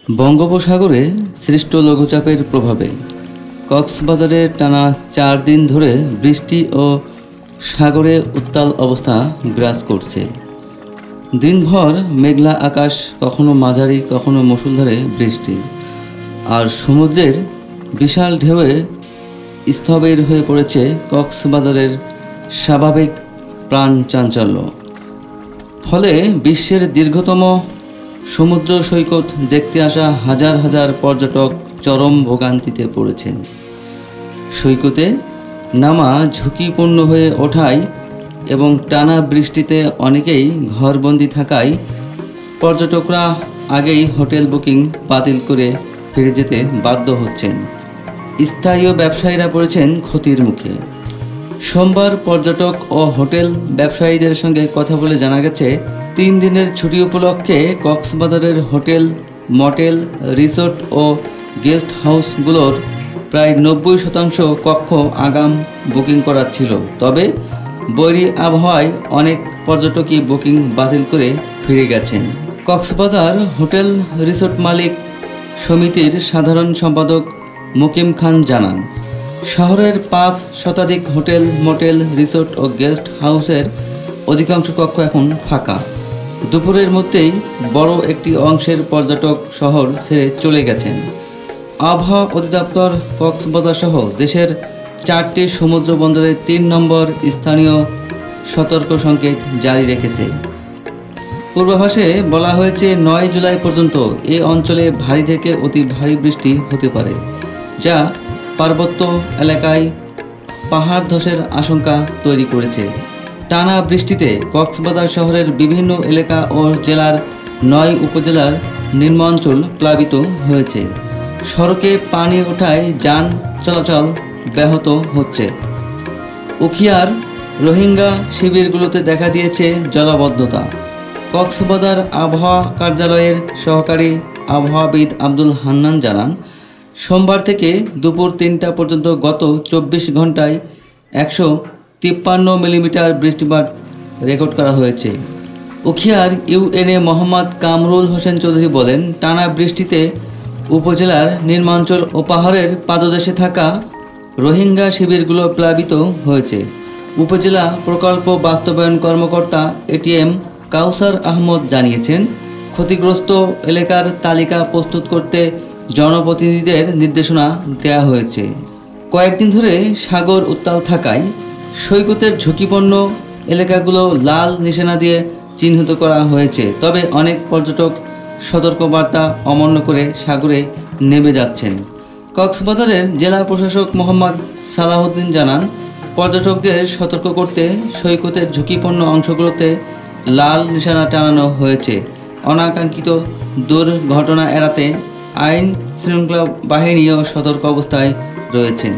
বঙ্গোপসাগরে সৃষ্ট লঘুচাপের প্রভাবে কক্সবাজারে টানা 4 দিন ধরে বৃষ্টি ও সাগরে উত্তাল অবস্থা বিরাজ করছে। দিনভর মেঘলা আকাশ, কখনো মাঝারি কখনো মুষলধারে বৃষ্টি, আর সমুদ্রের বিশাল ঢেউয়ে স্থবির হয়ে পড়েছে কক্সবাজারের স্বাভাবিক প্রাণ চাঞ্চল্য। ফলে বিশ্বের দীর্ঘতম সমুদ্র সৈকত দেখতে আসা হাজার হাজার পর্যটক চরম ভোগান্তিতে পড়েছেন। সৈকতে নামা ঝুঁকিপূর্ণ হয়ে ওঠায় এবং টানা বৃষ্টিতে অনেকেই ঘরবন্দি থাকায় পর্যটকরা আগেই হোটেল বুকিং বাতিল করে ফিরে যেতে বাধ্য হচ্ছেন। স্থানীয় ব্যবসায়ীরা পড়েছেন ক্ষতির মুখে। সোমবার পর্যটক ও হোটেল ব্যবসায়ীদের সঙ্গে কথা বলে জানা গেছে, 3 দিনের ছুটি উপলক্ষে কক্সবাজারের হোটেল, মটেল, রিসোর্ট ও গেস্ট হাউসগুলোর প্রায় 90% কক্ষ আগাম বুকিং করা ছিল। তবে বৈরী আবহাওয়ায় অনেক পর্যটকই বুকিং বাতিল করে ফিরে গেছেন। কক্সবাজার হোটেল রিসোর্ট মালিক সমিতির সাধারণ সম্পাদক মুকিম খান জানান, শহরের 5 শতাধিক হোটেল, মোটেল, রিসোর্ট ও গেস্ট হাউসের অধিকাংশ কক্ষ এখন ফাঁকা। দুপুরের মধ্যেই বড় একটি অংশের পর্যটক শহর ছেড়ে চলে গেছেন। আবহাওয়া অধিদপ্তর কক্সবাজার সহ দেশের 4টি সমুদ্র বন্দরে 3 নম্বর স্থানীয় সতর্ক সংকেত জারি রেখেছে। পূর্বাভাসে বলা হয়েছে 9 জুলাই পর্যন্ত এই অঞ্চলে ভারী থেকে অতি ভারী বৃষ্টি হতে পারে, যা পার্বত্য এলাকায় পাহাড় ধসের আশঙ্কা তৈরি করেছে। টানা বৃষ্টিতে কক্সবাজার শহরের বিভিন্ন এলাকা ও জেলার 9 উপজেলার নিম্নাঞ্চল প্লাবিত হয়েছে। সড়কে পানি ওঠায় যান চলাচল ব্যাহত হচ্ছে। উখিয়ার রোহিঙ্গা শিবিরগুলোতে দেখা দিয়েছে জলাবদ্ধতা। কক্সবাজার আবহাওয়া কার্যালয়ের সহকারী আবহাওয়াবিদ আব্দুল হান্নান জানান, সোমবার থেকে দুপুর 3টা পর্যন্ত গত 24 ঘন্টায় 153 মিলিমিটার বৃষ্টিপাত রেকর্ড করা হয়েছে। উখিয়ার ইউএনএ মোহাম্মদ কামরুল হোসেন চৌধুরী বলেন, টানা বৃষ্টিতে উপজেলার নিম্নাঞ্চল ও পাহাড়ের পাদদেশে থাকা রোহিঙ্গা শিবিরগুলো প্লাবিত হয়েছে। উপজেলা প্রকল্প বাস্তবায়ন কর্মকর্তা এটিএম কাউসার আহমদ জানিয়েছেন, ক্ষতিগ্রস্ত এলাকার তালিকা প্রস্তুত করতে জনপ্রতিনিধিদের নির্দেশনা দেওয়া হয়েছে। কয়েকদিন ধরে সাগর উত্তাল থাকায় সৈকতের ঝুঁকিপূর্ণ এলাকাগুলো লাল নিশানা দিয়ে চিহ্নিত করা হয়েছে। তবে অনেক পর্যটক সতর্কবার্তা অমান্য করে সাগরে নেমে যাচ্ছেন। কক্সবাজারের জেলা প্রশাসক মোহাম্মদ সালাহউদ্দিন জানান, পর্যটকদের সতর্ক করতে সৈকতের ঝুঁকিপূর্ণ অংশগুলোতে লাল নিশানা টানানো হয়েছে। অনাকাঙ্ক্ষিত দুর্ঘটনা এড়াতে আইন শৃঙ্খলা বাহিনীও সতর্ক অবস্থায় রয়েছেন।